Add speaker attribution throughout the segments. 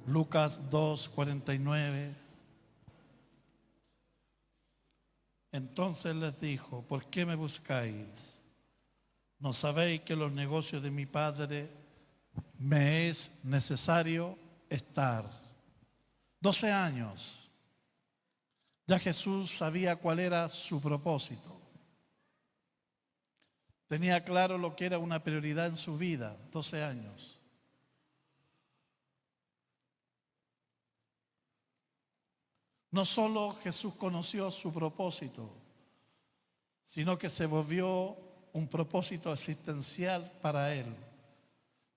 Speaker 1: Lucas 2:49. Entonces les dijo: ¿por qué me buscáis? ¿No sabéis que en los negocios de mi Padre me es necesario estar? 12 años. Ya Jesús sabía cuál era su propósito. Tenía claro lo que era una prioridad en su vida. 12 años. No solo Jesús conoció su propósito, sino que se volvió un propósito existencial para él.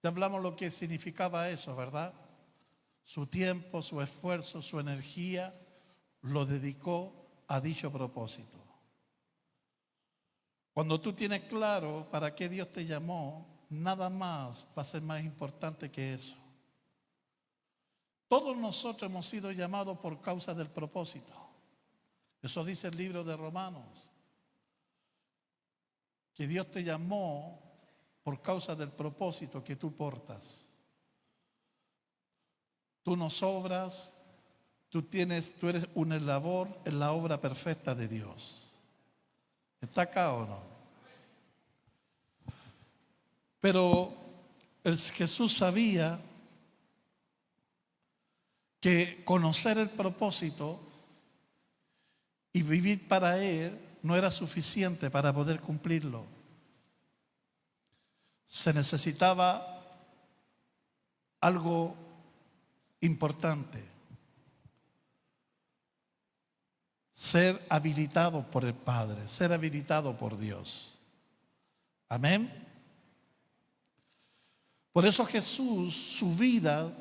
Speaker 1: Ya hablamos lo que significaba eso, ¿verdad? Su tiempo, su esfuerzo, su energía lo dedicó a dicho propósito. Cuando tú tienes claro para qué Dios te llamó, nada más va a ser más importante que eso. Todos nosotros hemos sido llamados por causa del propósito. Eso dice el libro de Romanos. Que Dios te llamó por causa del propósito que tú portas. Tú no sobras, tú eres un eslabón en la obra perfecta de Dios. ¿Está acá o no? Pero Jesús sabía que conocer el propósito y vivir para Él no era suficiente para poder cumplirlo. Se necesitaba algo importante: ser habilitado por el Padre, ser habilitado por Dios. Amén. Por eso Jesús, su vida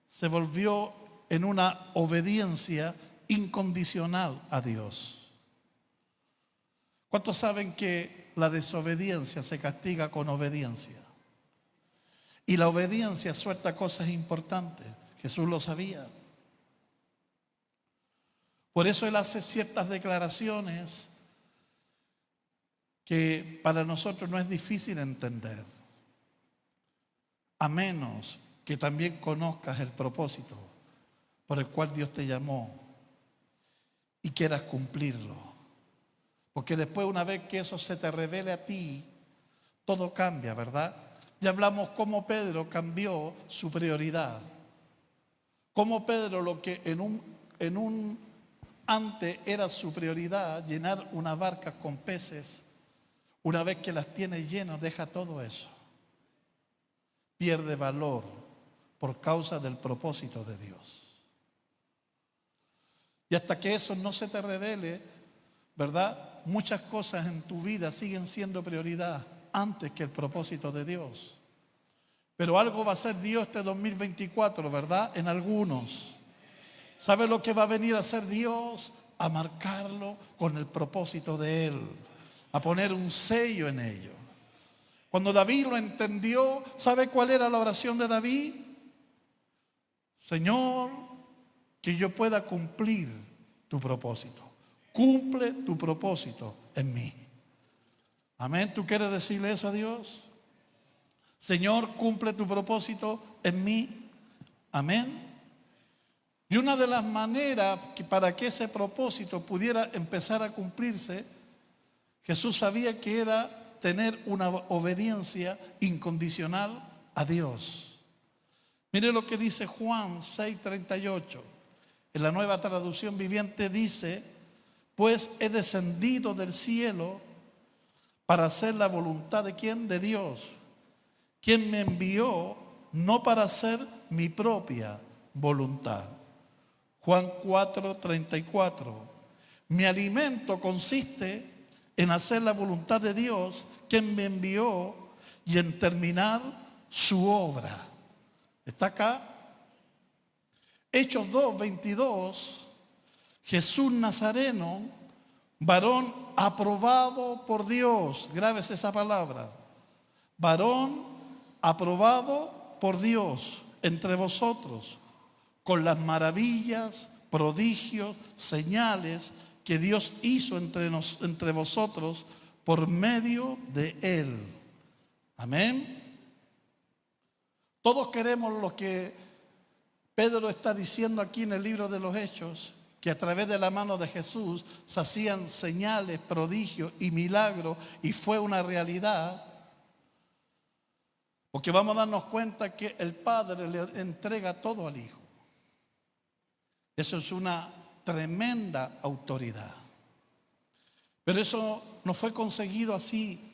Speaker 1: se volvió en una obediencia incondicional a Dios. ¿Cuántos saben que la desobediencia se castiga con obediencia? Y la obediencia suelta cosas importantes. Jesús lo sabía. Por eso Él hace ciertas declaraciones que para nosotros no es difícil entender, a menos que también conozcas el propósito por el cual Dios te llamó y quieras cumplirlo. Porque después, una vez que eso se te revele a ti, todo cambia, ¿verdad? Ya hablamos cómo Pedro cambió su prioridad. Cómo Pedro, lo que en un antes era su prioridad, llenar unas barcas con peces, una vez que las tiene llenas, deja todo eso. Pierde valor por causa del propósito de Dios. Y hasta que eso no se te revele, ¿verdad? Muchas cosas en tu vida siguen siendo prioridad antes que el propósito de Dios. Pero algo va a ser Dios este 2024, ¿verdad? En algunos. ¿Sabe lo que va a venir a hacer Dios? A marcarlo con el propósito de Él, a poner un sello en ello. Cuando David lo entendió, ¿sabe cuál era la oración de David? Señor, que yo pueda cumplir tu propósito. Cumple tu propósito en mí. Amén. ¿Tú quieres decirle eso a Dios? Señor, cumple tu propósito en mí. Amén. Y una de las maneras para que ese propósito pudiera empezar a cumplirse, Jesús sabía que era tener una obediencia incondicional a Dios. Mire lo que dice Juan 6:38. En la Nueva Traducción Viviente dice: pues he descendido del cielo para hacer la voluntad de ¿quién? De Dios, quien me envió, no para hacer mi propia voluntad. Juan 4:34. Mi alimento consiste en hacer la voluntad de Dios, quien me envió, y en terminar su obra. ¿Está acá? Hechos 2:22. Jesús Nazareno, varón aprobado por Dios. Grábese esa palabra. Varón aprobado por Dios entre vosotros, con las maravillas, prodigios, señales que Dios hizo entre vosotros por medio de Él. Amén. Todos queremos lo que Pedro está diciendo aquí en el libro de los Hechos que a través de la mano de Jesús se hacían señales, prodigios y milagros, y fue una realidad, porque vamos a darnos cuenta que el Padre le entrega todo al Hijo. Eso es una tremenda autoridad. Pero eso no fue conseguido así.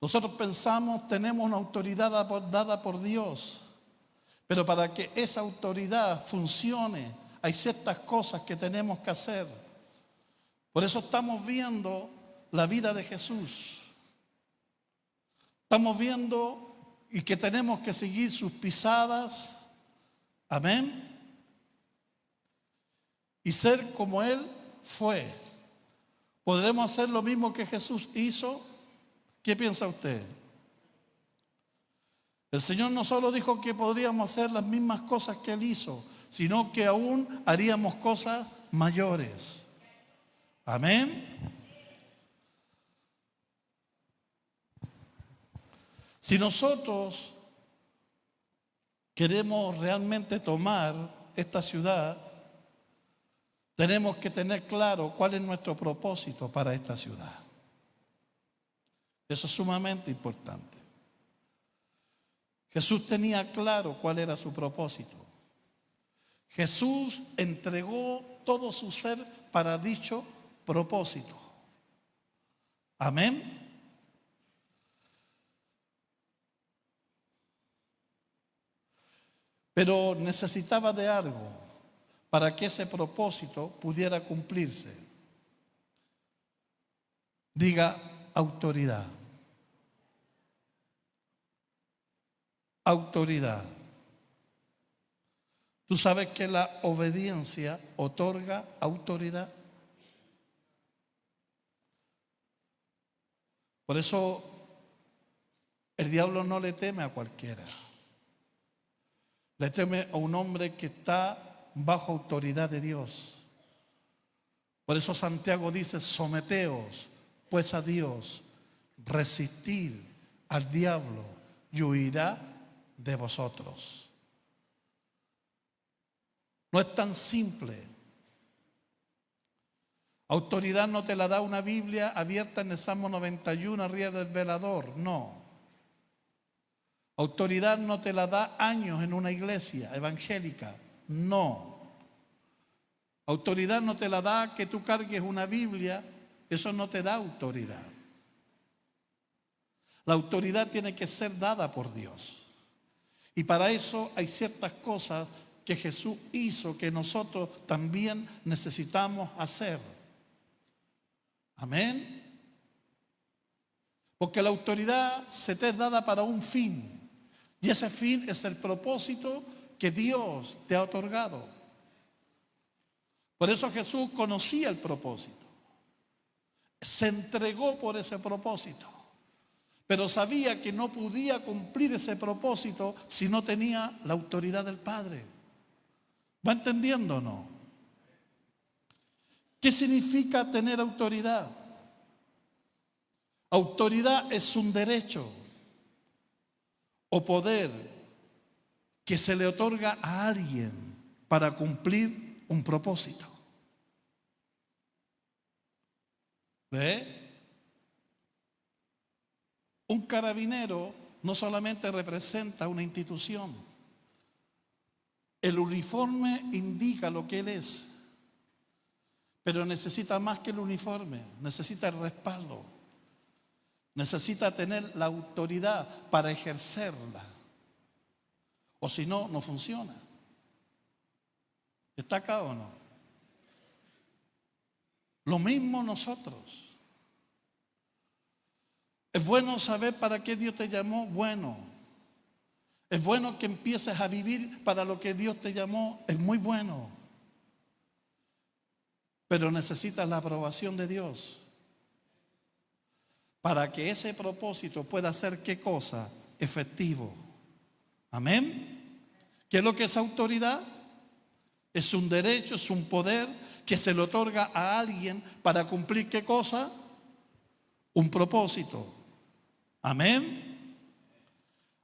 Speaker 1: Nosotros pensamos, tenemos una autoridad dada por Dios, pero para que esa autoridad funcione, hay ciertas cosas que tenemos que hacer. Por eso estamos viendo la vida de Jesús. Estamos viendo y que tenemos que seguir sus pisadas. Amén. Y ser como Él fue. ¿Podremos hacer lo mismo que Jesús hizo? ¿Qué piensa usted? El Señor no solo dijo que podríamos hacer las mismas cosas que Él hizo, sino que aún haríamos cosas mayores. Amén. Si nosotros queremos realmente tomar esta ciudad, tenemos que tener claro cuál es nuestro propósito para esta ciudad. Eso es sumamente importante. Jesús tenía claro cuál era su propósito. Jesús entregó todo su ser para dicho propósito. Amén. Pero necesitaba de algo para que ese propósito pudiera cumplirse. Diga autoridad. Autoridad. ¿Tú sabes que la obediencia otorga autoridad? Por eso el diablo no le teme a cualquiera. Le teme a un hombre que está bajo autoridad de Dios. Por eso Santiago dice: someteos pues a Dios, resistir al diablo y huirá de vosotros. No es tan simple. Autoridad no te la da una Biblia abierta en el Salmo 91 arriba del velador, no. Autoridad no te la da años en una iglesia evangélica, no. Autoridad no te la da que tú cargues una Biblia, eso no te da autoridad. La autoridad tiene que ser dada por Dios. Y para eso hay ciertas cosas que Jesús hizo que nosotros también necesitamos hacer. Amén. Porque la autoridad se te es dada para un fin. Y ese fin es el propósito que Dios te ha otorgado. Por eso Jesús conocía el propósito. Se entregó por ese propósito. Pero sabía que no podía cumplir ese propósito si no tenía la autoridad del Padre. ¿Va entendiendo o no? ¿Qué significa tener autoridad? Autoridad es un derecho o poder que se le otorga a alguien para cumplir un propósito. ¿Ve? Un carabinero no solamente representa una institución. El uniforme indica lo que él es, pero necesita más que el uniforme, necesita el respaldo, necesita tener la autoridad para ejercerla, o si no, no funciona. ¿Está acá o no? Lo mismo nosotros. Es bueno saber para qué Dios te llamó, bueno. Es bueno que empieces a vivir para lo que Dios te llamó, es muy bueno. Pero necesitas la aprobación de Dios para que ese propósito pueda ser ¿qué cosa? Efectivo. Amén. ¿Qué es lo que es autoridad? Es un derecho, es un poder que se le otorga a alguien para cumplir ¿qué cosa? Un propósito. Amén.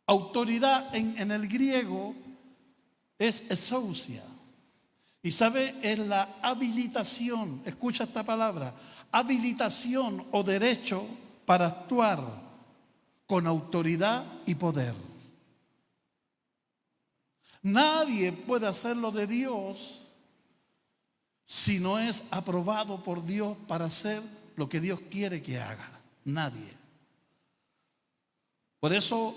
Speaker 1: Autoridad en el griego es exousia. Y sabe, es la habilitación, escucha esta palabra, habilitación o derecho para actuar con autoridad y poder. Nadie puede hacerlo de Dios si no es aprobado por Dios para hacer lo que Dios quiere que haga. Nadie. Por eso,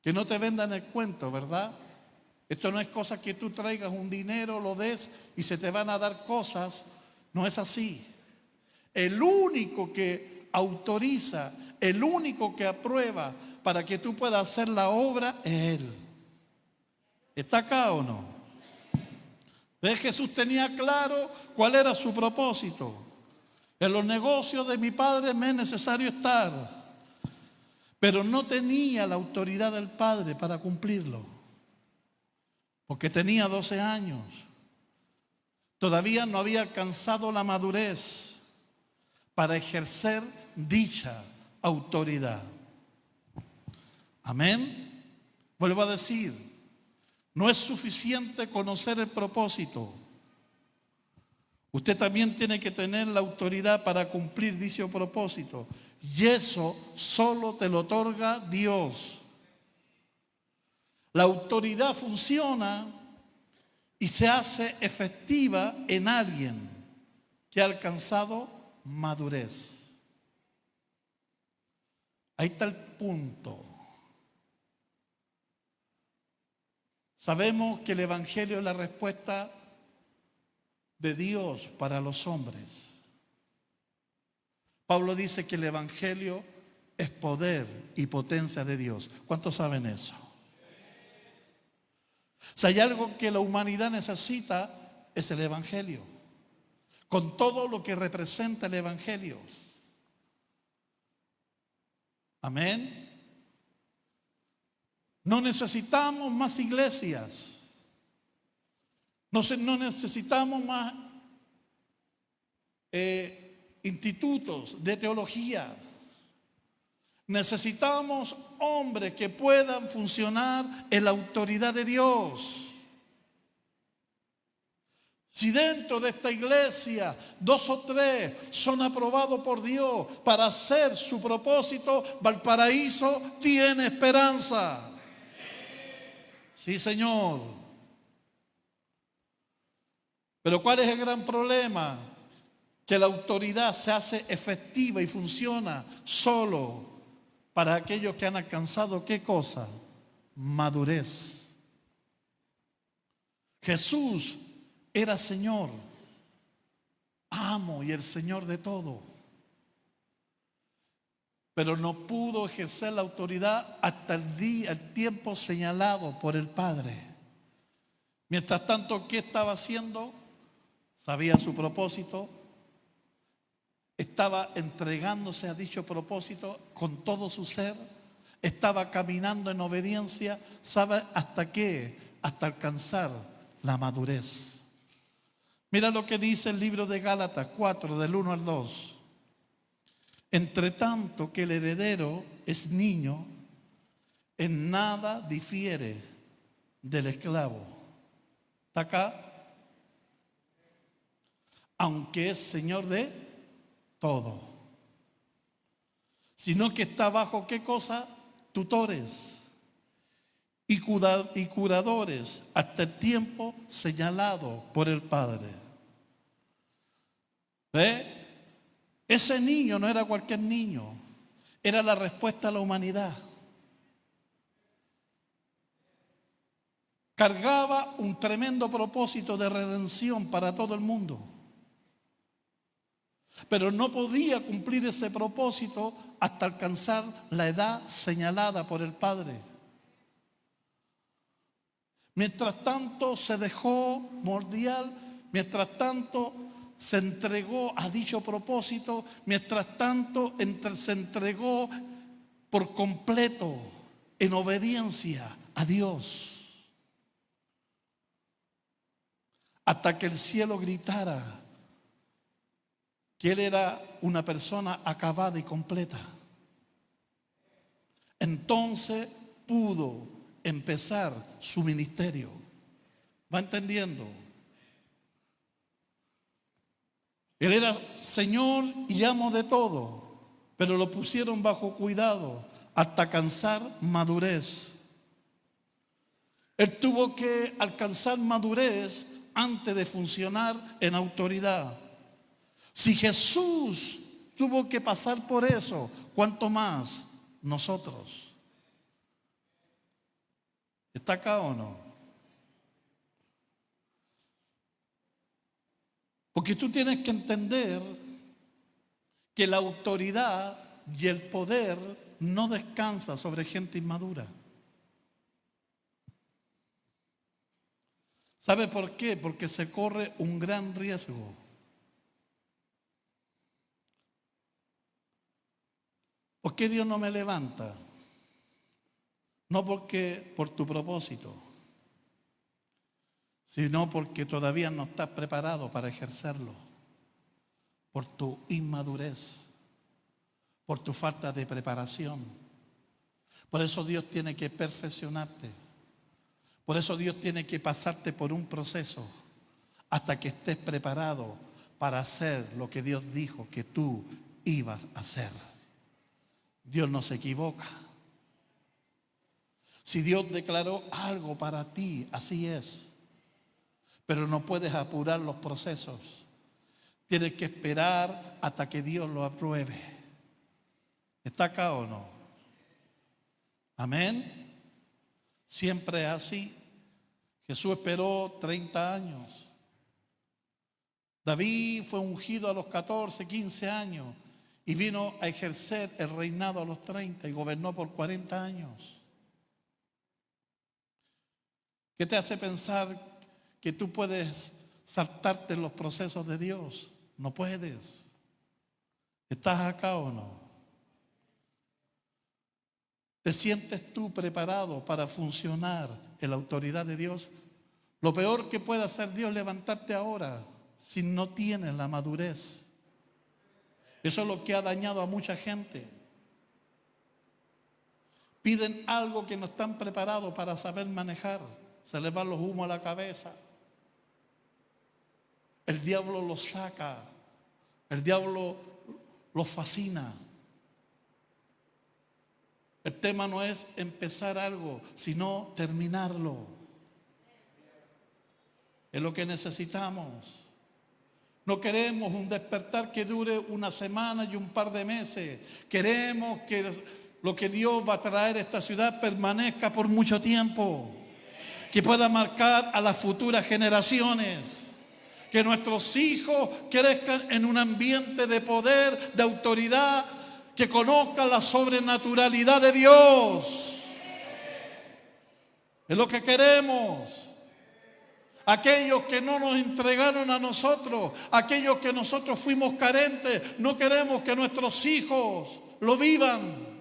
Speaker 1: que no te vendan el cuento, ¿verdad? Esto no es cosa que tú traigas un dinero, lo des y se te van a dar cosas. No es así. El único que autoriza, el único que aprueba para que tú puedas hacer la obra es Él. ¿Está acá o no? ¿Ves? Jesús tenía claro cuál era su propósito. En los negocios de mi Padre me es necesario estar, pero no tenía la autoridad del Padre para cumplirlo, porque tenía 12 años. Todavía no había alcanzado la madurez para ejercer dicha autoridad. Amén. Vuelvo a decir, no es suficiente conocer el propósito. Usted también tiene que tener la autoridad para cumplir dicho propósito. Y eso solo te lo otorga Dios. La autoridad funciona y se hace efectiva en alguien que ha alcanzado madurez. Ahí está el punto. Sabemos que el Evangelio es la respuesta de Dios para los hombres. Pablo dice que el Evangelio es poder y potencia de Dios. ¿Cuántos saben eso? Si hay algo que la humanidad necesita, es el Evangelio, con todo lo que representa el Evangelio. Amén. No necesitamos más iglesias. No necesitamos más institutos de teología. Necesitamos hombres que puedan funcionar en la autoridad de Dios. Si dentro de esta iglesia 2 o 3 son aprobados por Dios para hacer su propósito, Valparaíso tiene esperanza. Sí, Señor. Pero ¿cuál es el gran problema? Que la autoridad se hace efectiva y funciona solo para aquellos que han alcanzado, ¿qué cosa? Madurez. Jesús era Señor, amo y el Señor de todo. Pero no pudo ejercer la autoridad hasta el tiempo señalado por el Padre. Mientras tanto, ¿qué estaba haciendo? Sabía su propósito. Estaba entregándose a dicho propósito con todo su ser. Estaba caminando en obediencia. ¿Sabe hasta qué? Hasta alcanzar la madurez. Mira lo que dice el libro de Gálatas 4, del 1 al 2. Entre tanto que el heredero es niño, en nada difiere del esclavo. ¿Está acá? Aunque es señor de todo. Sino que está bajo, ¿qué cosa? Tutores y curadores hasta el tiempo señalado por el Padre. ¿Ve? Ese niño no era cualquier niño, era la respuesta a la humanidad. Cargaba un tremendo propósito de redención para todo el mundo. Pero no podía cumplir ese propósito hasta alcanzar la edad señalada por el Padre. Mientras tanto se dejó moldear, mientras tanto se entregó a dicho propósito, mientras tanto se entregó por completo en obediencia a Dios. Hasta que el cielo gritara que él era una persona acabada y completa. Entonces pudo empezar su ministerio. ¿Va entendiendo? Él era Señor y amo de todo, pero lo pusieron bajo cuidado hasta alcanzar madurez. Él tuvo que alcanzar madurez antes de funcionar en autoridad. Si Jesús tuvo que pasar por eso, ¿cuánto más nosotros? ¿Está acá o no? Porque tú tienes que entender que la autoridad y el poder no descansa sobre gente inmadura. ¿Sabe por qué? Porque se corre un gran riesgo. ¿Por qué Dios no me levanta? No porque por tu propósito, sino porque todavía no estás preparado para ejercerlo, por tu inmadurez, por tu falta de preparación. Por eso Dios tiene que perfeccionarte. Por eso Dios tiene que pasarte por un proceso hasta que estés preparado para hacer lo que Dios dijo que tú ibas a hacer. Dios no se equivoca. Si Dios declaró algo para ti, así es. Pero no puedes apurar los procesos. Tienes que esperar hasta que Dios lo apruebe. ¿Está acá o no? Amén. Siempre es así. Jesús esperó 30 años. David fue ungido a los 14, 15 años y vino a ejercer el reinado a los 30 y gobernó por 40 años. ¿Qué te hace pensar que tú puedes saltarte en los procesos de Dios? No puedes. ¿Estás acá o no? ¿Te sientes tú preparado para funcionar en la autoridad de Dios? Lo peor que puede hacer Dios es levantarte ahora si no tienes la madurez. Eso es lo que ha dañado a mucha gente. Piden algo que no están preparados para saber manejar. Se les van los humos a la cabeza. El diablo los saca. El diablo los fascina. El tema no es empezar algo, sino terminarlo. Es lo que necesitamos. No queremos un despertar que dure una semana y un par de meses. Queremos que lo que Dios va a traer a esta ciudad permanezca por mucho tiempo. Que pueda marcar a las futuras generaciones. Que nuestros hijos crezcan en un ambiente de poder, de autoridad, que conozcan la sobrenaturalidad de Dios. Es lo que queremos. Aquellos que no nos entregaron a nosotros, aquellos que nosotros fuimos carentes, no queremos que nuestros hijos lo vivan.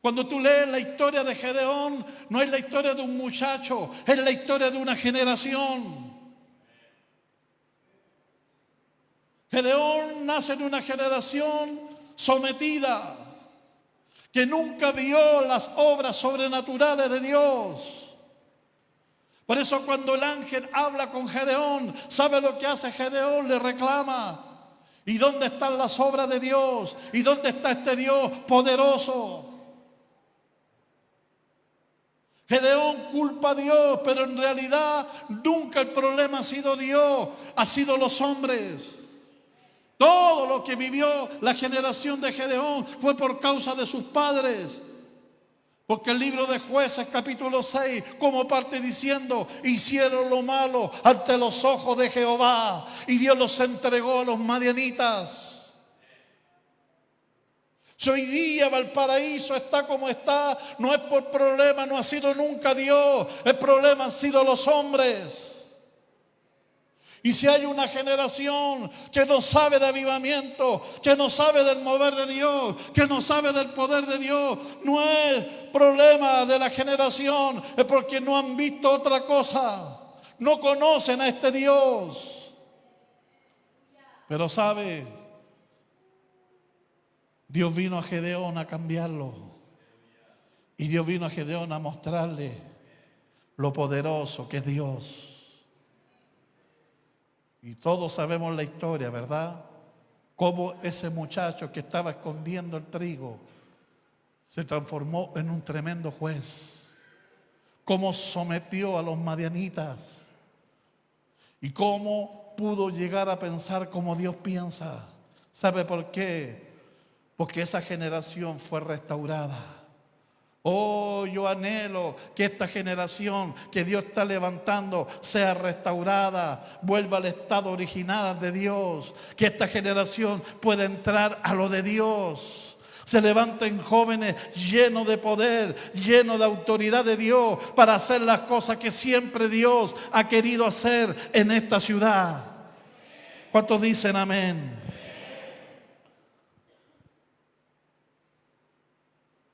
Speaker 1: Cuando tú lees la historia de Gedeón, no es la historia de un muchacho, es la historia de una generación. Gedeón nace en una generación sometida, que nunca vio las obras sobrenaturales de Dios. Por eso cuando el ángel habla con Gedeón, ¿sabe lo que hace Gedeón? Le reclama. ¿Y dónde están las obras de Dios? ¿Y dónde está este Dios poderoso? Gedeón culpa a Dios, pero en realidad nunca el problema ha sido Dios, ha sido los hombres. Todo lo que vivió la generación de Gedeón fue por causa de sus padres. Porque el libro de Jueces capítulo 6 como parte diciendo: hicieron lo malo ante los ojos de Jehová y Dios los entregó a los madianitas. Si hoy día Valparaíso está como está, no es por problema, no ha sido nunca Dios, el problema han sido los hombres. Y si hay una generación que no sabe de avivamiento, que no sabe del mover de Dios, que no sabe del poder de Dios, no es problema de la generación, es porque no han visto otra cosa, no conocen a este Dios. Pero sabe, Dios vino a Gedeón a cambiarlo. Y Dios vino a Gedeón a mostrarle lo poderoso que es Dios. Y todos sabemos la historia, ¿verdad? Cómo ese muchacho que estaba escondiendo el trigo se transformó en un tremendo juez. Cómo sometió a los madianitas. Y cómo pudo llegar a pensar como Dios piensa. ¿Sabe por qué? Porque esa generación fue restaurada. Oh, yo anhelo que esta generación que Dios está levantando sea restaurada, vuelva al estado original de Dios, que esta generación pueda entrar a lo de Dios. Se levanten jóvenes llenos de poder, llenos de autoridad de Dios para hacer las cosas que siempre Dios ha querido hacer en esta ciudad. ¿Cuántos dicen amén?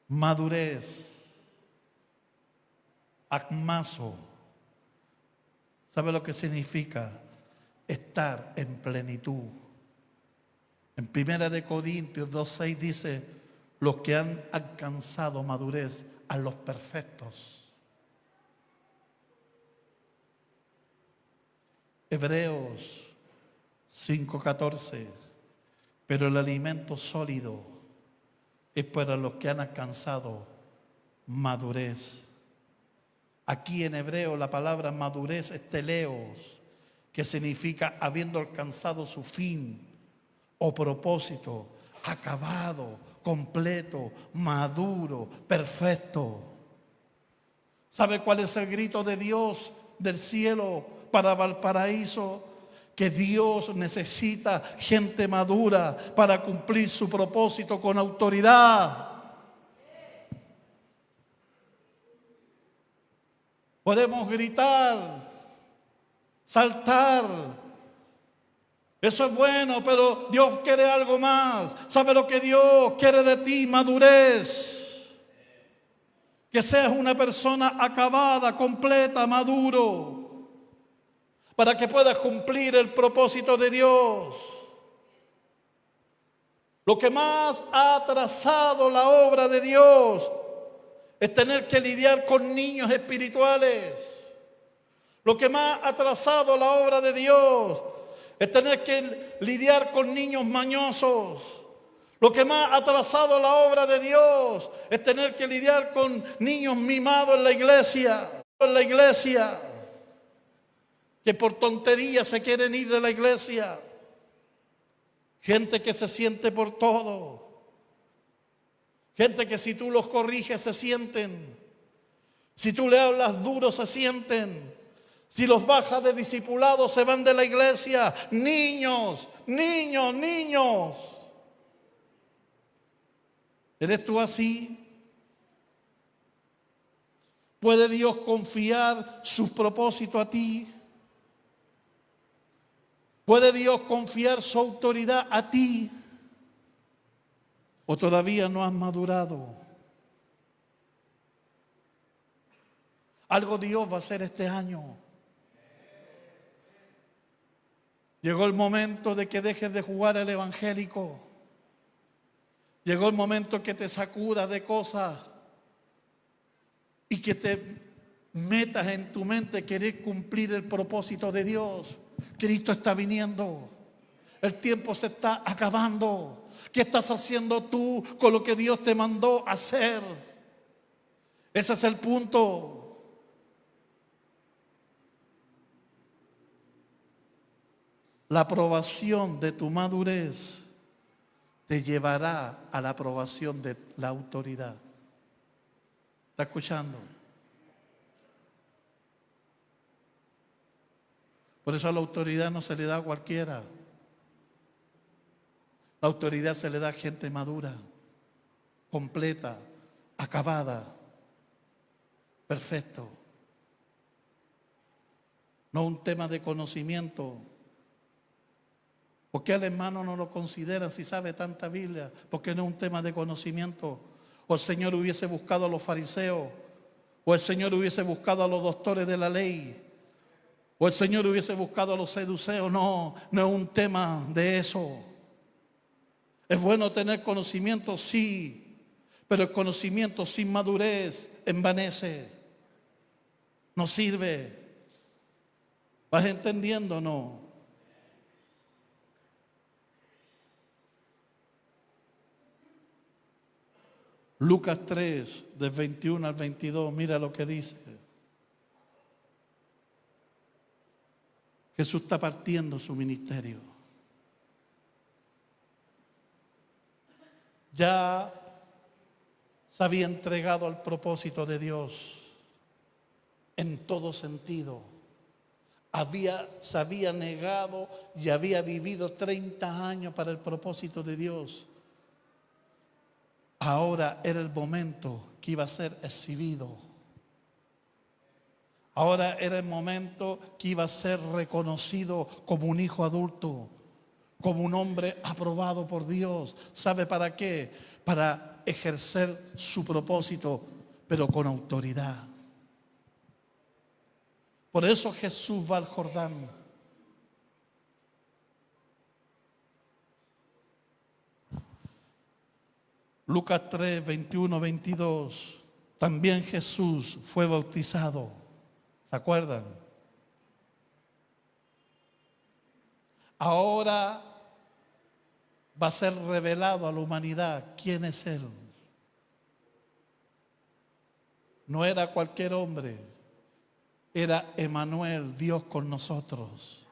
Speaker 1: Madurez, acmazo. ¿Sabe lo que significa? Estar en plenitud. En 1 Corintios 2:6 dice: los que han alcanzado madurez, a los perfectos. Hebreos 5:14, pero el alimento sólido es para los que han alcanzado madurez. Aquí en hebreo la palabra madurez es teleos, que significa habiendo alcanzado su fin o propósito, acabado, completo, maduro, perfecto. ¿Sabe cuál es el grito de Dios del cielo para Valparaíso? Que Dios necesita gente madura para cumplir su propósito con autoridad. Podemos gritar, saltar. Eso es bueno, pero Dios quiere algo más. ¿Sabe lo que Dios quiere de ti? Madurez. Que seas una persona acabada, completa, maduro, para que puedas cumplir el propósito de Dios. Lo que más ha atrasado la obra de Dios es tener que lidiar con niños espirituales. Lo que más ha atrasado la obra de Dios es tener que lidiar con niños mañosos. Lo que más ha atrasado la obra de Dios es tener que lidiar con niños mimados en la iglesia. Que por tonterías se quieren ir de la iglesia. Gente que se siente por todo. Gente que si tú los corriges se sienten. Si tú le hablas duro se sienten. Si los bajas de discipulado se van de la iglesia. Niños. ¿Eres tú así? ¿Puede Dios confiar sus propósitos a ti? ¿Puede Dios confiar su autoridad a ti? ¿O todavía no has madurado? Algo Dios va a hacer este año. Llegó el momento de que dejes de jugar al evangélico. Llegó el momento que te sacudas de cosas y que te metas en tu mente querer cumplir el propósito de Dios. Cristo está viniendo. El tiempo se está acabando. ¿Qué estás haciendo tú con lo que Dios te mandó hacer? Ese es el punto. La aprobación de tu madurez te llevará a la aprobación de la autoridad. ¿Está escuchando? Por eso a la autoridad no se le da a cualquiera. La autoridad se le da a gente madura, completa, acabada, perfecto. No un tema de conocimiento. ¿Por qué al hermano no lo considera si sabe tanta Biblia? Porque no es un tema de conocimiento. O el Señor hubiese buscado a los fariseos, o el Señor hubiese buscado a los doctores de la ley, o el Señor hubiese buscado a los seduceos. No es un tema de eso. Es bueno tener conocimiento, sí, Pero el conocimiento sin madurez envanece, no sirve. ¿Vas entendiendo o no? Lucas 3, del 21 al 22, mira lo que dice. Jesús está partiendo su ministerio. Ya se había entregado al propósito de Dios en todo sentido. Se había negado y había vivido 30 años para el propósito de Dios. Ahora era el momento que iba a ser exhibido. Ahora era el momento que iba a ser reconocido como un hijo adulto, como un hombre aprobado por Dios. ¿Sabe para qué? Para ejercer su propósito, pero con autoridad. Por eso Jesús va al Jordán. Lucas 3, 21, 22. También Jesús fue bautizado. ¿Se acuerdan? Ahora va a ser revelado a la humanidad quién es Él. No era cualquier hombre, era Emmanuel, Dios con nosotros.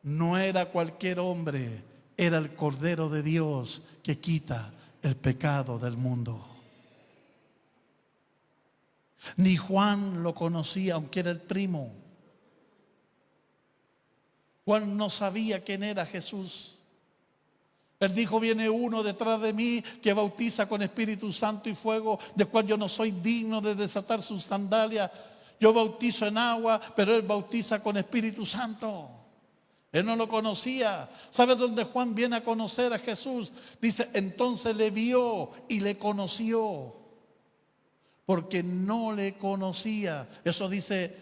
Speaker 1: No era cualquier hombre, era el Cordero de Dios que quita el pecado del mundo. Ni Juan lo conocía, aunque era el primo. Juan no sabía quién era Jesús. Él dijo: viene uno detrás de mí que bautiza con Espíritu Santo y fuego, de cual yo no soy digno de desatar sus sandalias. Yo bautizo en agua, pero él bautiza con Espíritu Santo. Él no lo conocía. ¿Sabe dónde Juan viene a conocer a Jesús? Dice: entonces le vio y le conoció, porque no le conocía. Eso dice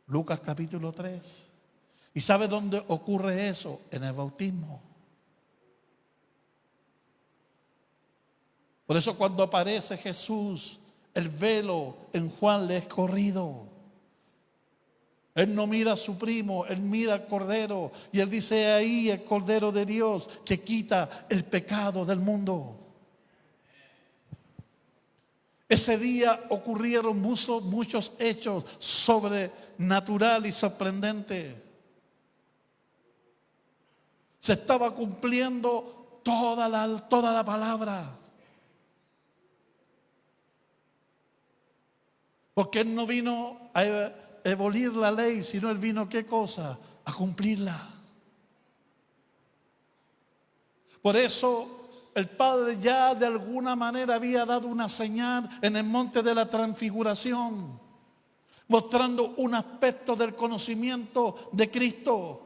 Speaker 1: Lucas capítulo 3. ¿Y sabe dónde ocurre eso? En el bautismo. Por eso cuando aparece Jesús, el velo en Juan le es corrido. Él no mira a su primo, él mira al Cordero. Y él dice: ahí el Cordero de Dios que quita el pecado del mundo. Ese día ocurrieron muchos hechos sobrenaturales y sorprendentes. Se estaba cumpliendo toda la palabra. Porque Él no vino a abolir la ley, sino Él vino, ¿qué cosa? A cumplirla. Por eso el Padre ya de alguna manera había dado una señal en el monte de la transfiguración, mostrando un aspecto del conocimiento de Cristo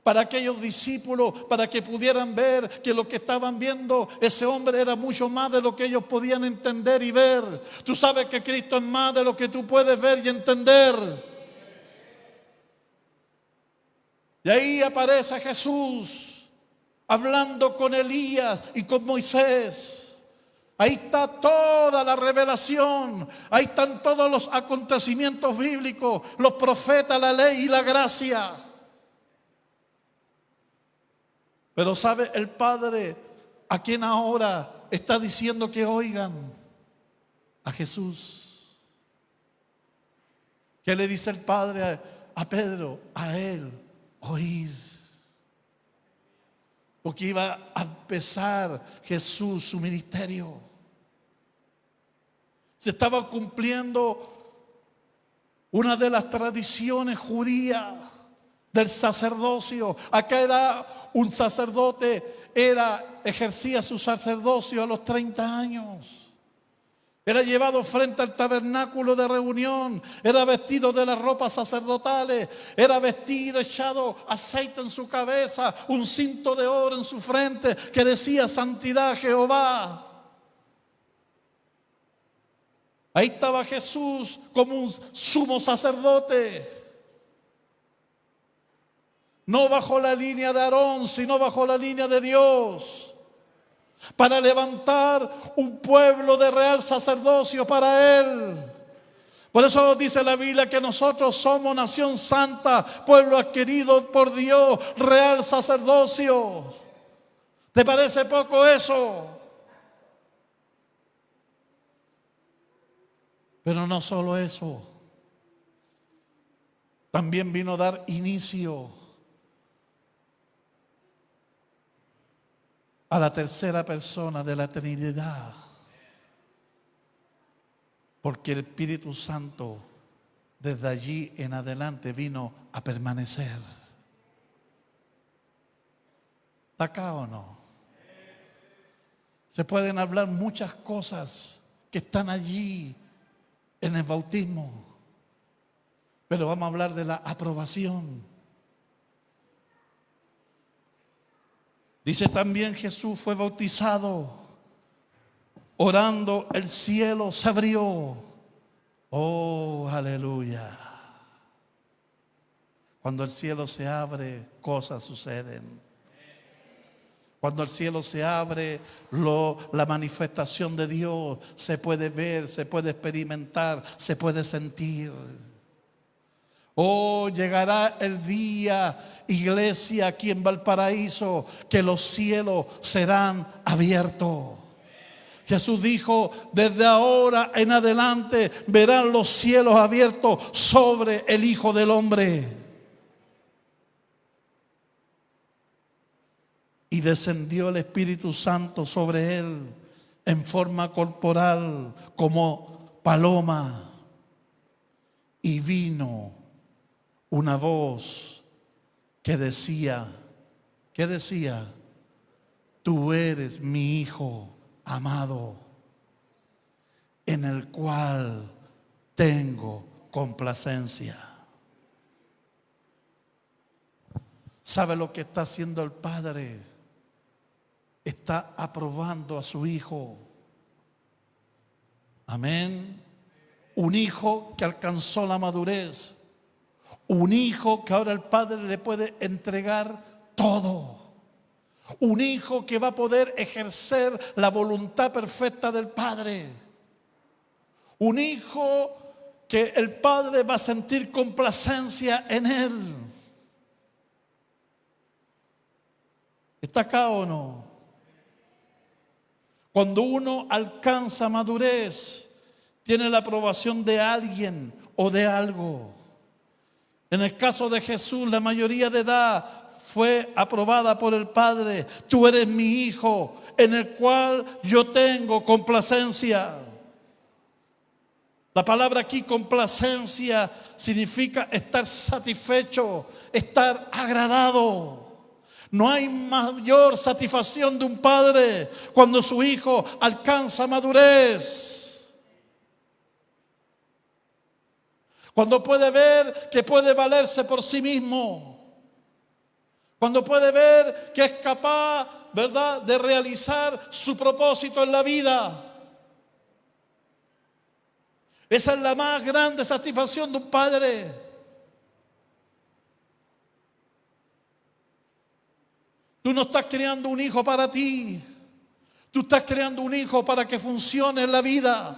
Speaker 1: para aquellos discípulos, para que pudieran ver que lo que estaban viendo, ese hombre era mucho más de lo que ellos podían entender y ver. Tú sabes que Cristo es más de lo que tú puedes ver y entender. Y ahí aparece Jesús hablando con Elías y con Moisés. Ahí está toda la revelación. Ahí están todos los acontecimientos bíblicos, los profetas, la ley y la gracia. Pero ¿sabe el Padre a quien ahora está diciendo que oigan? A Jesús. ¿Qué le dice el Padre a Pedro? A él, oír. Porque iba a empezar Jesús su ministerio. Se estaba cumpliendo una de las tradiciones judías del sacerdocio. Acá era un sacerdote, ejercía su sacerdocio a los 30 años. Era llevado frente al tabernáculo de reunión, era vestido de las ropas sacerdotales, era vestido, echado aceite en su cabeza, un cinto de oro en su frente que decía: santidad a Jehová. Ahí estaba Jesús como un sumo sacerdote. No bajo la línea de Aarón, sino bajo la línea de Dios. para levantar un pueblo de real sacerdocio para Él. Por eso dice la Biblia que nosotros somos nación santa, pueblo adquirido por Dios, real sacerdocio. ¿Te parece poco eso? Pero no solo eso, también vino a dar inicio a la tercera persona de la Trinidad, porque el Espíritu Santo desde allí en adelante vino a permanecer. ¿Está acá o no? Se pueden hablar muchas cosas que están allí en el bautismo, pero vamos a hablar de la aprobación. Dice también Jesús fue bautizado, orando el cielo se abrió. Oh, aleluya. Cuando el cielo se abre, cosas suceden. Cuando el cielo se abre, la manifestación de Dios se puede ver, se puede experimentar, se puede sentir. Oh, llegará el día, iglesia, aquí en Valparaíso, que los cielos serán abiertos. Jesús dijo, desde ahora en adelante verán los cielos abiertos sobre el Hijo del Hombre. Y descendió el Espíritu Santo sobre él en forma corporal como paloma. Y vino una voz que decía, ¿qué decía? Tú eres mi Hijo amado, en el cual tengo complacencia. ¿Sabe lo que está haciendo el Padre? Está aprobando a su Hijo. Amén. Un hijo que alcanzó la madurez. Un hijo que ahora el Padre le puede entregar todo. Un hijo que va a poder ejercer la voluntad perfecta del Padre. Un hijo que el Padre va a sentir complacencia en él. ¿Está acá o no? Cuando uno alcanza madurez, tiene la aprobación de alguien o de algo. En el caso de Jesús, la mayoría de edad fue aprobada por el Padre. Tú eres mi Hijo, en el cual yo tengo complacencia. La palabra aquí, complacencia, significa estar satisfecho, estar agradado. No hay mayor satisfacción de un padre cuando su hijo alcanza madurez. Cuando puede ver que puede valerse por sí mismo. Cuando puede ver que es capaz, ¿verdad?, de realizar su propósito en la vida. Esa es la más grande satisfacción de un padre. Tú no estás creando un hijo para ti. Tú estás creando un hijo para que funcione en la vida.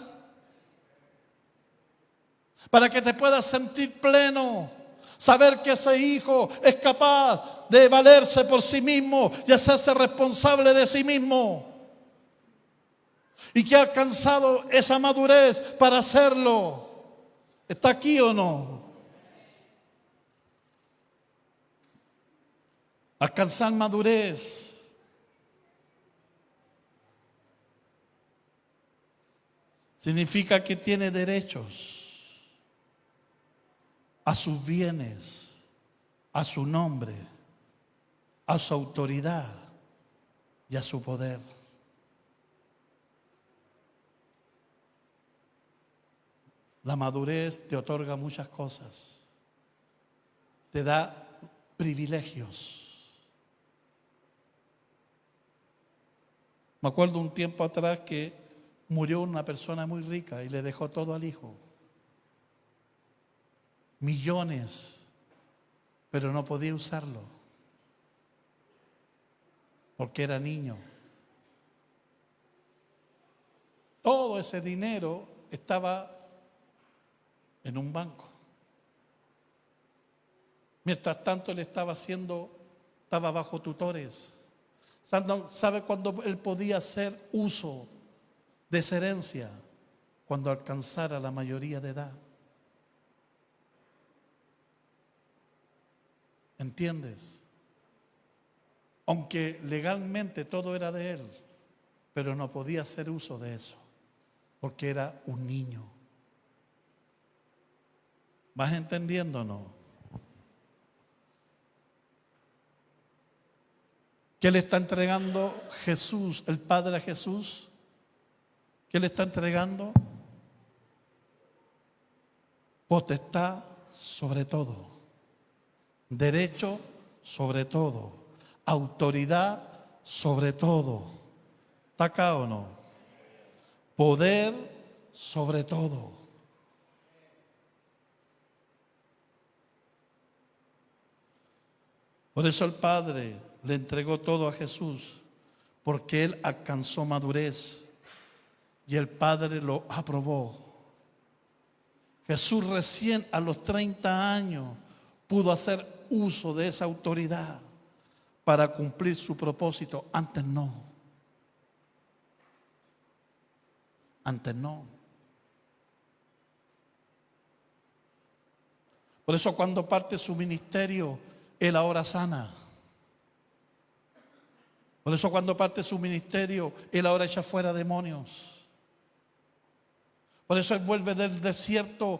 Speaker 1: Para que te puedas sentir pleno. Saber que ese hijo es capaz de valerse por sí mismo y hacerse responsable de sí mismo. Y que ha alcanzado esa madurez para hacerlo. ¿Está aquí o no? Alcanzar madurez significa que tiene derechos a sus bienes, a su nombre, a su autoridad y a su poder. La madurez te otorga muchas cosas, te da privilegios. Me acuerdo un tiempo atrás que murió una persona muy rica y le dejó todo al hijo. Millones, pero no podía usarlo porque era niño. todo ese dinero estaba en un banco. Mientras tanto, él estaba bajo tutores. ¿Sabe cuándo él podía hacer uso de esa herencia? Cuando alcanzara la mayoría de edad. ¿Entiendes? Aunque legalmente todo era de él, pero no podía hacer uso de eso, porque era un niño. ¿Vas entendiendo o no? ¿Qué le está entregando Jesús, el Padre a Jesús? ¿Qué le está entregando? Potestad sobre todo, derecho sobre todo, autoridad sobre todo. ¿Está acá o no? Poder sobre todo. Por eso el Padre le entregó todo a Jesús, porque Él alcanzó madurez y el Padre lo aprobó. Jesús recién a los 30 años pudo hacer uso de esa autoridad para cumplir su propósito. Antes no. Antes no. Por eso cuando parte su ministerio, Él ahora sana. Por eso cuando parte su ministerio, Él ahora echa fuera demonios. Por eso Él vuelve del desierto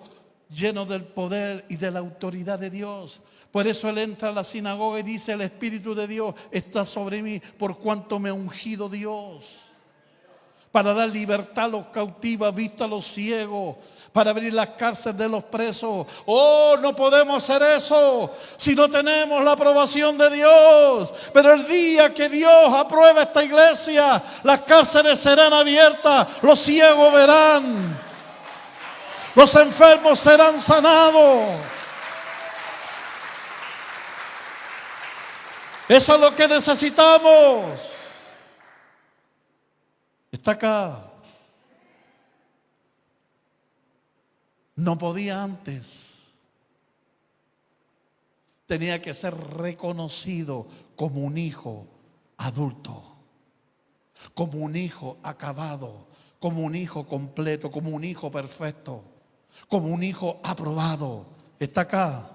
Speaker 1: lleno del poder y de la autoridad de Dios. Por eso Él entra a la sinagoga y dice: el Espíritu de Dios está sobre mí, por cuanto me ha ungido Dios, para dar libertad a los cautivos, vista a los ciegos, para abrir las cárceles de los presos. Oh, no podemos hacer eso si no tenemos la aprobación de Dios. Pero el día que Dios apruebe esta iglesia, las cárceles serán abiertas, los ciegos verán, los enfermos serán sanados. Eso es lo que necesitamos. Está acá. No podía antes. Tenía que ser reconocido como un hijo adulto, como un hijo acabado, como un hijo completo, como un hijo perfecto, como un hijo aprobado. Está acá.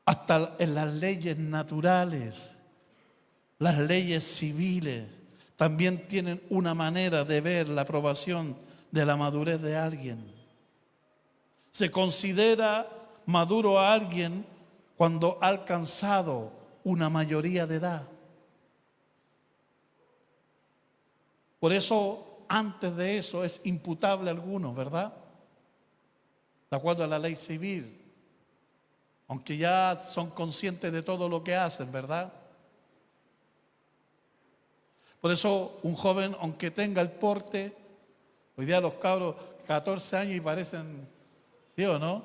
Speaker 1: Hasta en las leyes naturales, las leyes civiles, también tienen una manera de ver la aprobación de la madurez de alguien. Se considera maduro a alguien cuando ha alcanzado una mayoría de edad. Por eso, antes de eso, es imputable a algunos, ¿verdad? De acuerdo a la ley civil. Aunque ya son conscientes de todo lo que hacen, ¿verdad? Por eso un joven, aunque tenga el porte, hoy día los cabros 14 años y parecen, ¿sí o no?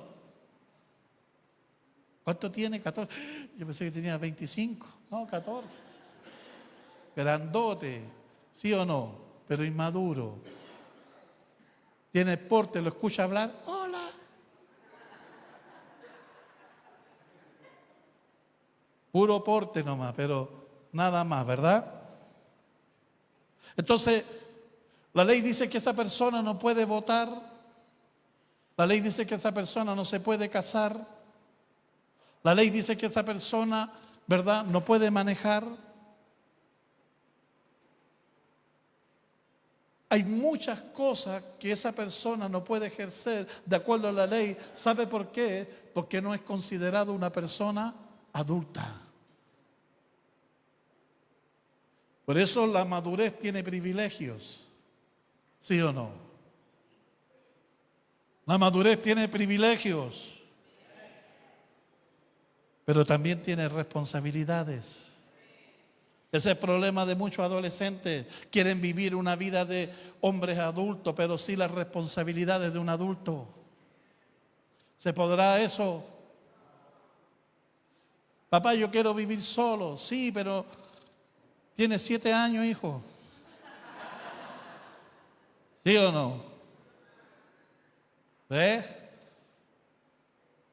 Speaker 1: ¿Cuánto tiene? 14. Yo pensé que tenía 25, no, 14. Grandote, ¿sí o no? Pero inmaduro. Tiene el porte, lo escucha hablar, hola. Puro porte nomás, pero nada más, ¿verdad? Entonces, la ley dice que esa persona no puede votar. La ley dice que esa persona no se puede casar. La ley dice que esa persona, ¿verdad?, no puede manejar. Hay muchas cosas que esa persona no puede ejercer de acuerdo a la ley. ¿Sabe por qué? Porque no es considerado una persona adulta. Por eso la madurez tiene privilegios, ¿sí o no? La madurez tiene privilegios, pero también tiene responsabilidades. Ese es el problema de muchos adolescentes. Quieren vivir una vida de hombres adultos, pero sin las responsabilidades de un adulto. ¿Se podrá eso? Papá, yo quiero vivir solo. Sí, pero tiene 7 años, hijo. ¿Sí o no? ¿Ves?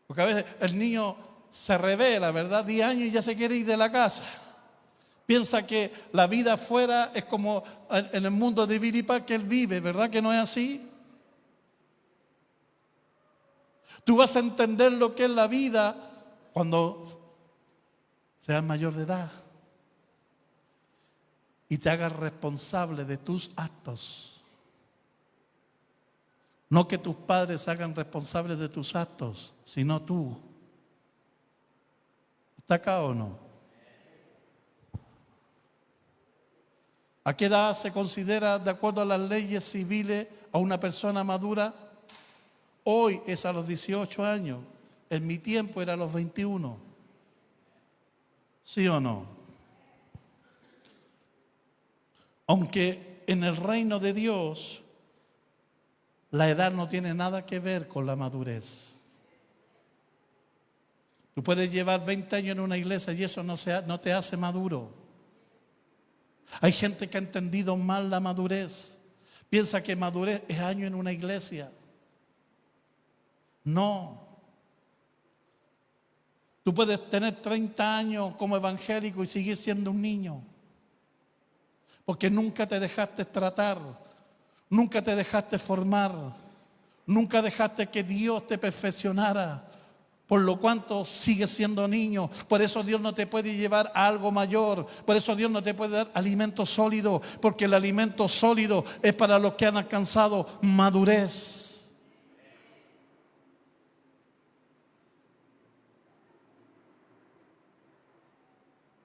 Speaker 1: Porque a veces el niño se revela, ¿verdad? 10 años y ya se quiere ir de la casa. Piensa que la vida afuera es como en el mundo de Viripa que él vive, ¿verdad que no es así? Tú vas a entender lo que es la vida cuando seas mayor de edad y te hagas responsable de tus actos. No que tus padres se hagan responsables de tus actos, sino tú. ¿Está acá o no? ¿A qué edad se considera, de acuerdo a las leyes civiles, a una persona madura? Hoy es a los 18 años. En mi tiempo era a los 21. ¿Sí o no? Aunque en el reino de Dios la edad no tiene nada que ver con la madurez. Tú puedes llevar 20 años en una iglesia y eso no te hace maduro. Hay gente que ha entendido mal la madurez. Piensa que madurez es año en una iglesia. No. Tú puedes tener 30 años como evangélico y seguir siendo un niño. Porque nunca te dejaste tratar, nunca te dejaste formar, nunca dejaste que Dios te perfeccionara. Por lo cuanto sigues siendo niño. Por eso Dios no te puede llevar a algo mayor. Por eso Dios no te puede dar alimento sólido. Porque el alimento sólido es para los que han alcanzado madurez.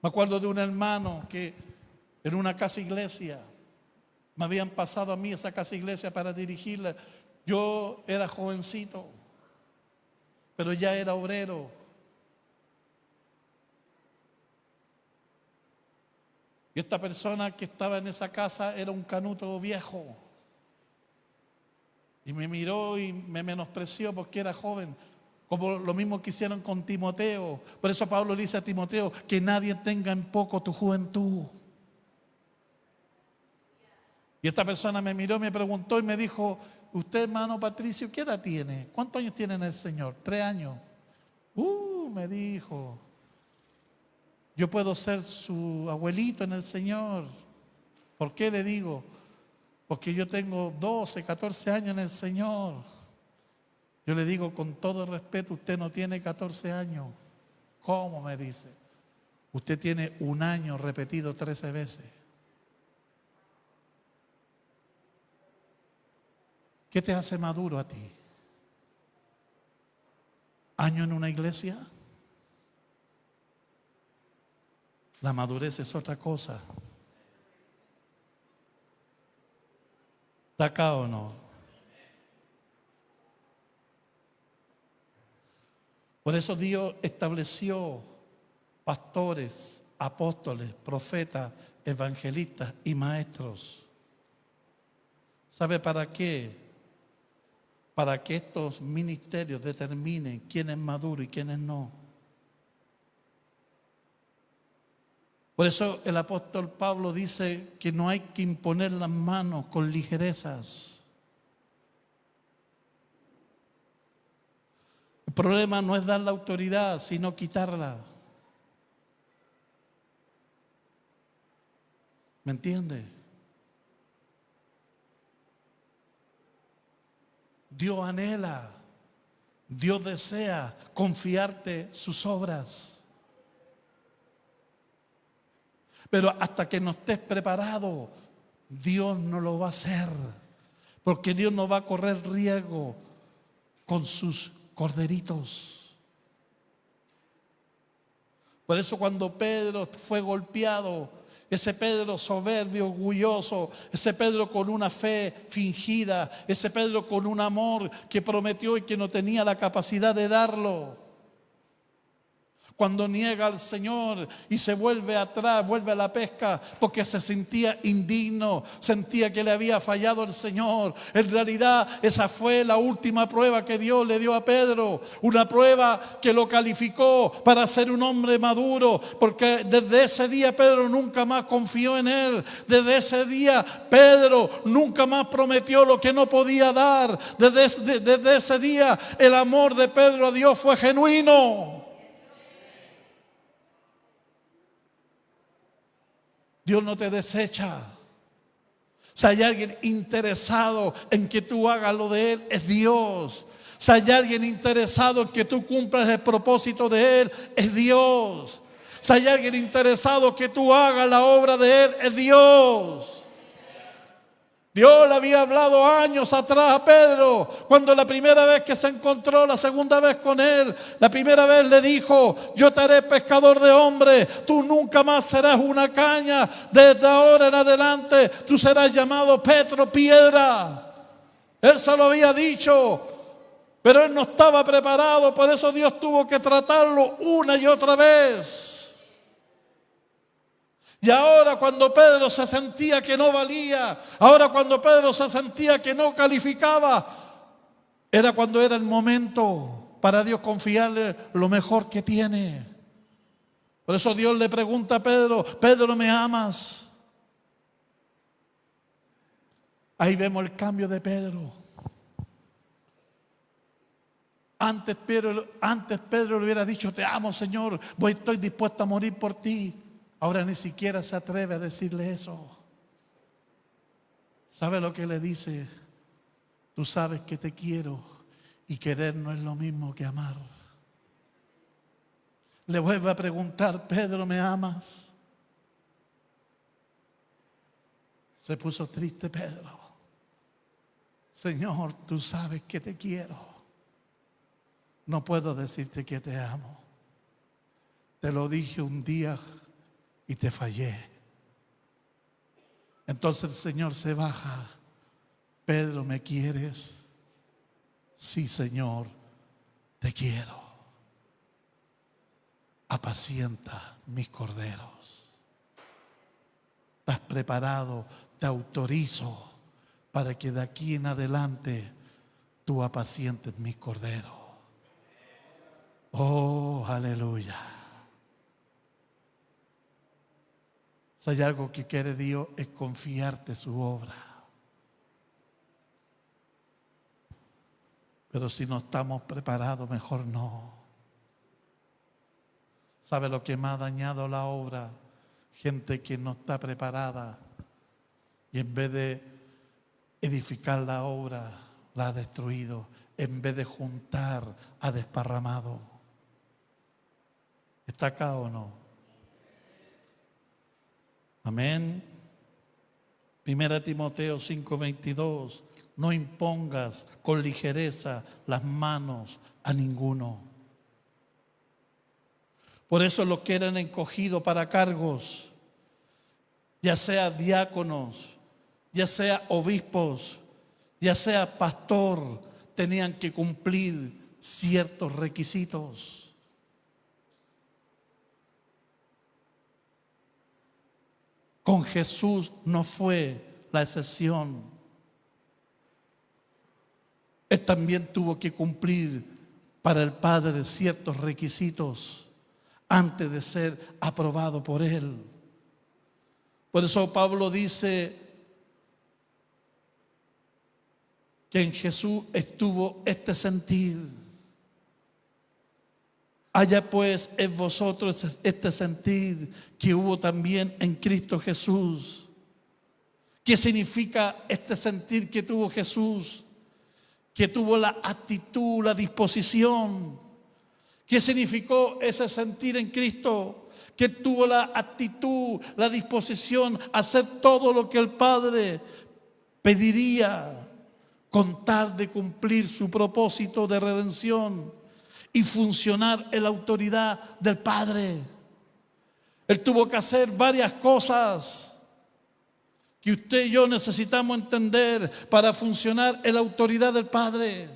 Speaker 1: Me acuerdo de un hermano que en una casa iglesia me habían pasado a mí esa casa iglesia para dirigirla. Yo era jovencito, pero ya era obrero. Y esta persona que estaba en esa casa era un canuto viejo. Y me miró y me menospreció porque era joven. Como lo mismo que hicieron con Timoteo. Por eso Pablo le dice a Timoteo que nadie tenga en poco tu juventud. Y esta persona me miró, me preguntó y me dijo: usted, hermano Patricio, ¿qué edad tiene? ¿Cuántos años tiene en el Señor? 3 años. Me dijo, yo puedo ser su abuelito en el Señor. ¿Por qué le digo? Porque yo tengo 12, 14 años en el Señor. Yo le digo con todo respeto, usted no tiene 14 años. ¿Cómo? Me dice. Usted tiene un año repetido 13 veces. ¿Qué te hace maduro a ti? ¿Año en una iglesia? La madurez es otra cosa. ¿Está acá o no? Por eso Dios estableció pastores, apóstoles, profetas, evangelistas y maestros. ¿Sabe para qué? Para que estos ministerios determinen quién es maduro y quién es no. Por eso el apóstol Pablo dice que no hay que imponer las manos con ligerezas. El problema no es dar la autoridad, sino quitarla. ¿Me entiende? Dios anhela, Dios desea confiarte sus obras. Pero hasta que no estés preparado, Dios no lo va a hacer. Porque Dios no va a correr riesgo con sus corderitos. Por eso cuando Pedro fue golpeado, ese Pedro soberbio, orgulloso, ese Pedro con una fe fingida, ese Pedro con un amor que prometió y que no tenía la capacidad de darlo. cuando niega al Señor y se vuelve atrás, vuelve a la pesca porque se sentía indigno, sentía que le había fallado el Señor. En realidad esa fue la última prueba que Dios le dio a Pedro, una prueba que lo calificó para ser un hombre maduro, porque desde ese día Pedro nunca más confió en él. Desde ese día Pedro nunca más prometió lo que no podía dar. Desde ese día el amor de Pedro a Dios fue genuino. Dios no te desecha. Si hay alguien interesado en que tú hagas lo de Él, es Dios. Si hay alguien interesado en que tú cumplas el propósito de Él, es Dios. Si hay alguien interesado en que tú hagas la obra de Él, es Dios. Dios le había hablado años atrás a Pedro, cuando la primera vez que se encontró, la segunda vez con él, la primera vez le dijo: yo te haré pescador de hombres, tú nunca más serás una caña, desde ahora en adelante tú serás llamado Petro, piedra. Él se lo había dicho, pero él no estaba preparado, por eso Dios tuvo que tratarlo una y otra vez. Y ahora cuando Pedro se sentía que no valía, ahora cuando Pedro se sentía que no calificaba, era cuando era el momento para Dios confiarle lo mejor que tiene. Por eso Dios le pregunta a Pedro: Pedro, ¿me amas? Ahí vemos el cambio de Pedro. Antes Pedro le hubiera dicho: te amo, Señor, estoy dispuesto a morir por ti. Ahora ni siquiera se atreve a decirle eso. ¿Sabe lo que le dice? Tú sabes que te quiero, y querer no es lo mismo que amar. Le vuelve a preguntar: Pedro, ¿me amas? Se puso triste Pedro. Señor, tú sabes que te quiero. No puedo decirte que te amo. Te lo dije un día y te fallé. Entonces el Señor se baja. Pedro, ¿me quieres? Sí, Señor, te quiero. Apacienta mis corderos. ¿Estás preparado? Te autorizo para que de aquí en adelante tú apacientes mis corderos. Oh, aleluya. Si hay algo que quiere Dios, es confiarte su obra. Pero si no estamos preparados, mejor no. ¿Sabe lo que más ha dañado la obra? Gente que no está preparada y en vez de edificar la obra, la ha destruido. En vez de juntar, ha desparramado. ¿Está acá o no? Amén. 1 Timoteo 5:22. No impongas con ligereza las manos a ninguno. Por eso los que eran encogidos para cargos, ya sea diáconos, ya sea obispos, ya sea pastor, tenían que cumplir ciertos requisitos. Con Jesús no fue la excepción. Él también tuvo que cumplir para el Padre ciertos requisitos antes de ser aprobado por Él. Por eso Pablo dice que en Jesús estuvo este sentir. Haya pues en vosotros este sentir que hubo también en Cristo Jesús. ¿Qué significa este sentir que tuvo Jesús? Que tuvo la actitud, la disposición. ¿Qué significó ese sentir en Cristo? Que tuvo la actitud, la disposición a hacer todo lo que el Padre pediría con tal de cumplir su propósito de redención y funcionar en la autoridad del Padre. Él tuvo que hacer varias cosas que usted y yo necesitamos entender para funcionar en la autoridad del Padre.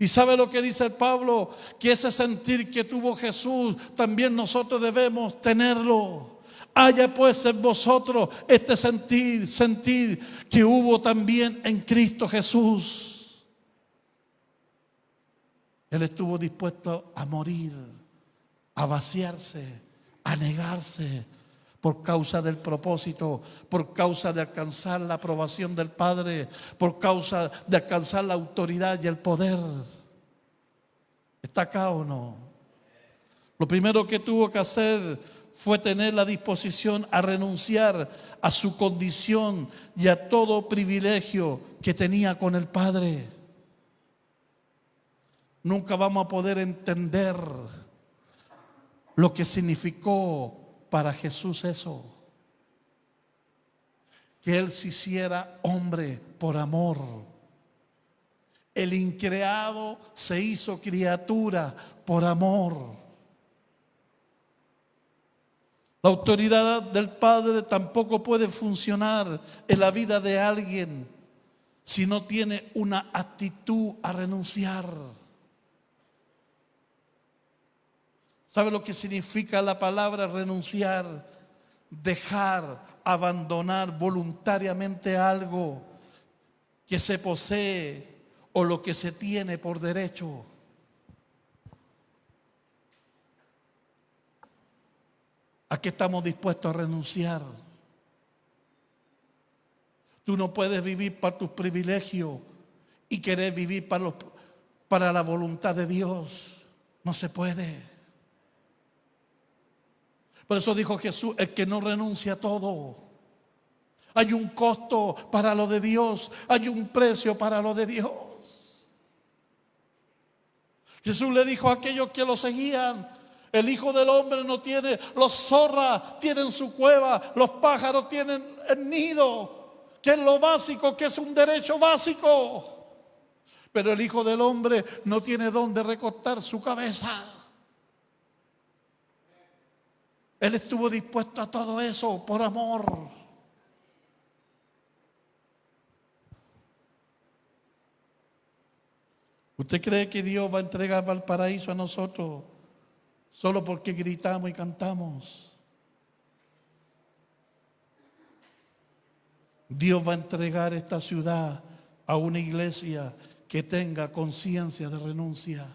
Speaker 1: ¿Y sabe lo que dice Pablo? Que ese sentir que tuvo Jesús, también nosotros debemos tenerlo. Haya pues en vosotros este sentir que hubo también en Cristo Jesús. Él estuvo dispuesto a morir, a vaciarse, a negarse por causa del propósito, por causa de alcanzar la aprobación del Padre, por causa de alcanzar la autoridad y el poder. ¿Está acá o no? Lo primero que tuvo que hacer fue tener la disposición a renunciar a su condición y a todo privilegio que tenía con el Padre. Nunca vamos a poder entender lo que significó para Jesús eso. Que Él se hiciera hombre por amor. El increado se hizo criatura por amor. La autoridad del Padre tampoco puede funcionar en la vida de alguien si no tiene una actitud a renunciar. ¿Sabe lo que significa la palabra renunciar? Dejar, abandonar voluntariamente algo que se posee o lo que se tiene por derecho. ¿A qué estamos dispuestos a renunciar? Tú no puedes vivir para tus privilegios y querer vivir para la voluntad de Dios. No se puede. Por eso dijo Jesús, el que no renuncia a todo. Hay un costo para lo de Dios, hay un precio para lo de Dios. Jesús le dijo a aquellos que lo seguían, el Hijo del Hombre no tiene, los zorras tienen su cueva, los pájaros tienen el nido, que es lo básico, que es un derecho básico. Pero el Hijo del Hombre no tiene dónde recostar su cabeza. Él estuvo dispuesto a todo eso por amor. ¿Usted cree que Dios va a entregar Valparaíso a nosotros solo porque gritamos y cantamos? Dios va a entregar esta ciudad a una iglesia que tenga conciencia de renuncia.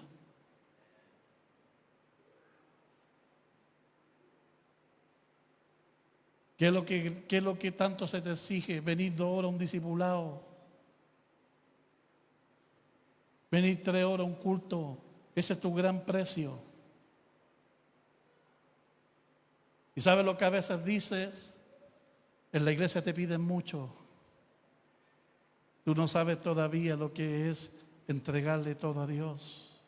Speaker 1: ¿Qué es lo que tanto se te exige? Venir 2 horas a un discipulado. Venir 3 horas a un culto. Ese es tu gran precio. ¿Y sabes lo que a veces dices? En la iglesia te piden mucho. Tú no sabes todavía lo que es entregarle todo a Dios.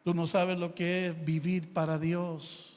Speaker 1: Tú no sabes lo que es vivir para Dios.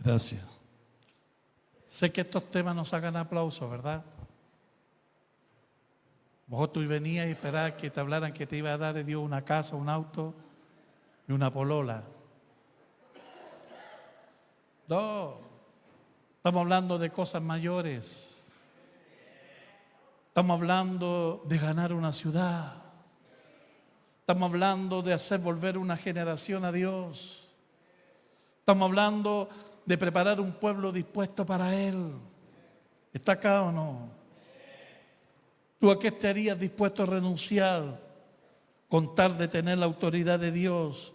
Speaker 1: Gracias. Sé que estos temas nos sacan aplausos, ¿verdad? A lo mejor tú venías y esperabas que te hablaran que te iba a dar de Dios una casa, un auto y una polola. No, estamos hablando de cosas mayores. Estamos hablando de ganar una ciudad. Estamos hablando de hacer volver una generación a Dios. Estamos hablando de preparar un pueblo dispuesto para Él. ¿Está acá o no? ¿Tú a qué estarías dispuesto a renunciar con tal de tener la autoridad de Dios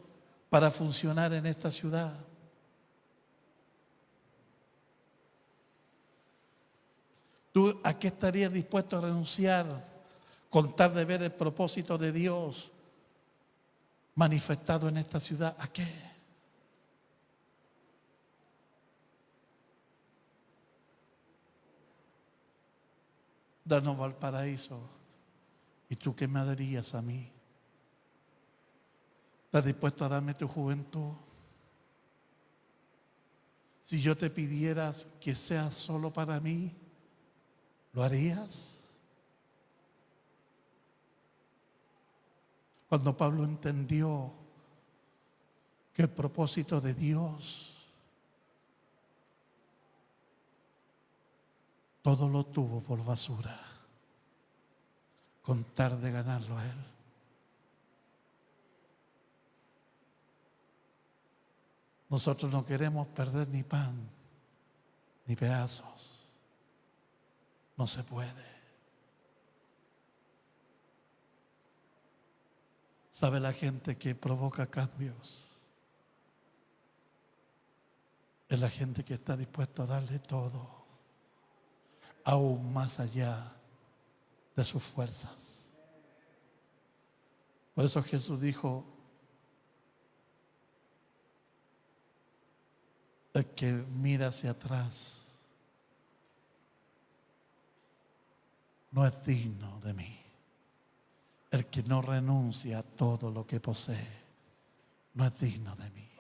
Speaker 1: para funcionar en esta ciudad? ¿Tú a qué estarías dispuesto a renunciar con tal de ver el propósito de Dios manifestado en esta ciudad? ¿A qué? Danos Valparaíso. ¿Y tú qué me darías a mí? ¿Estás dispuesto a darme tu juventud? Si yo te pidiera que sea solo para mí, ¿lo harías? Cuando Pablo entendió que el propósito de Dios todo lo tuvo por basura, con tal de ganarlo a él. Nosotros no queremos perder ni pan, ni pedazos. No se puede. ¿Sabe la gente que provoca cambios? Es la gente que está dispuesta a darle todo, aún más allá de sus fuerzas. Por eso Jesús dijo: el que mira hacia atrás no es digno de mí. El que no renuncia a todo lo que posee no es digno de mí.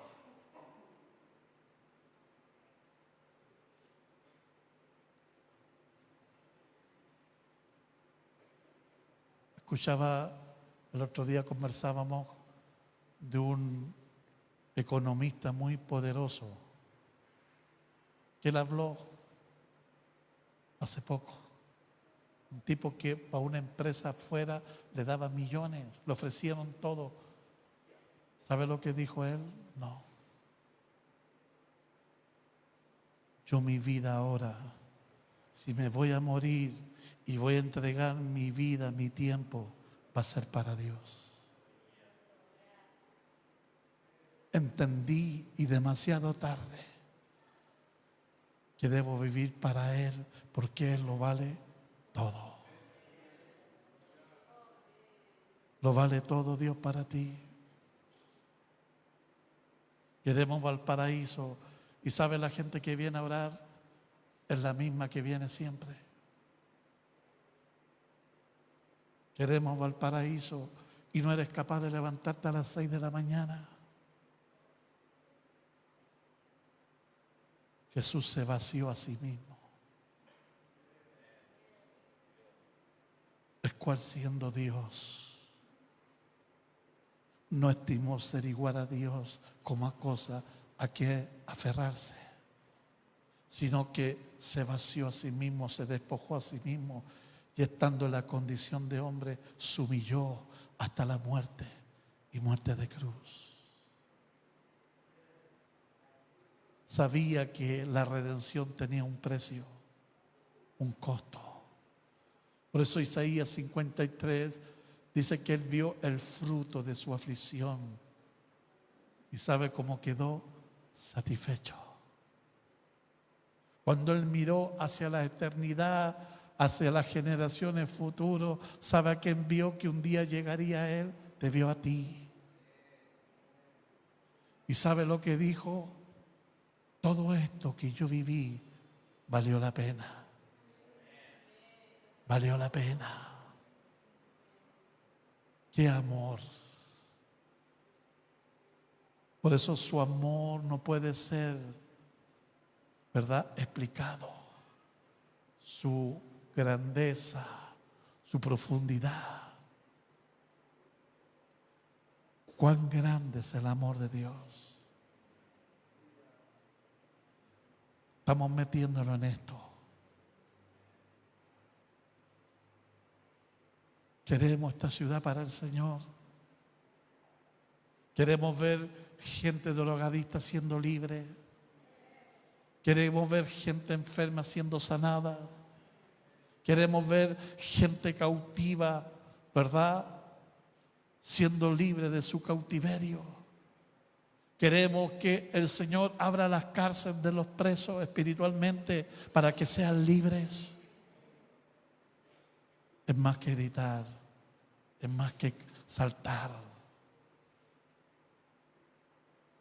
Speaker 1: Escuchaba, el otro día conversábamos de un economista muy poderoso que él habló hace poco. Un tipo que para una empresa afuera le daba millones, le ofrecieron todo. ¿Sabe lo que dijo él? No. Yo mi vida ahora, si me voy a morir y voy a entregar mi vida, mi tiempo, va a ser para Dios. Entendí, y demasiado tarde, que debo vivir para Él, porque Él lo vale todo. Lo vale todo Dios para ti. Queremos Valparaíso, y sabe, la gente que viene a orar es la misma que viene siempre. Queremos Valparaíso y no eres capaz de levantarte a las 6 de la mañana. Jesús se vació a sí mismo, el cual, siendo Dios, no estimó ser igual a Dios como a cosa a que aferrarse, sino que se vació a sí mismo, se despojó a sí mismo, y estando en la condición de hombre, se humilló hasta la muerte, y muerte de cruz. Sabía que la redención tenía un precio, un costo. Por eso Isaías 53 dice que él vio el fruto de su aflicción y sabe cómo quedó satisfecho. Cuando él miró hacia la eternidad, hacia las generaciones futuras, sabe a quién vio que un día llegaría a él. Te vio a ti. Y sabe lo que dijo: todo esto que yo viví valió la pena. Valió la pena. ¡Qué amor! Por eso su amor no puede ser, ¿verdad?, explicado. Su grandeza, su profundidad. Cuán grande es el amor de Dios. Estamos metiéndolo en esto. Queremos esta ciudad para el Señor. Queremos ver gente drogadicta siendo libre. Queremos ver gente enferma siendo sanada. Queremos ver gente cautiva, ¿verdad?, siendo libre de su cautiverio. Queremos que el Señor abra las cárceles de los presos espiritualmente para que sean libres. es más que gritar, es más que saltar.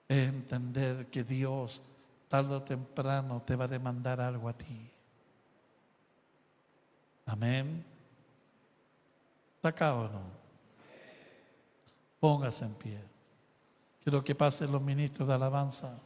Speaker 1: Es entender que Dios tarde o temprano te va a demandar algo a ti. Amén. ¿Está acá o no? Póngase en pie. Quiero que pasen los ministros de alabanza.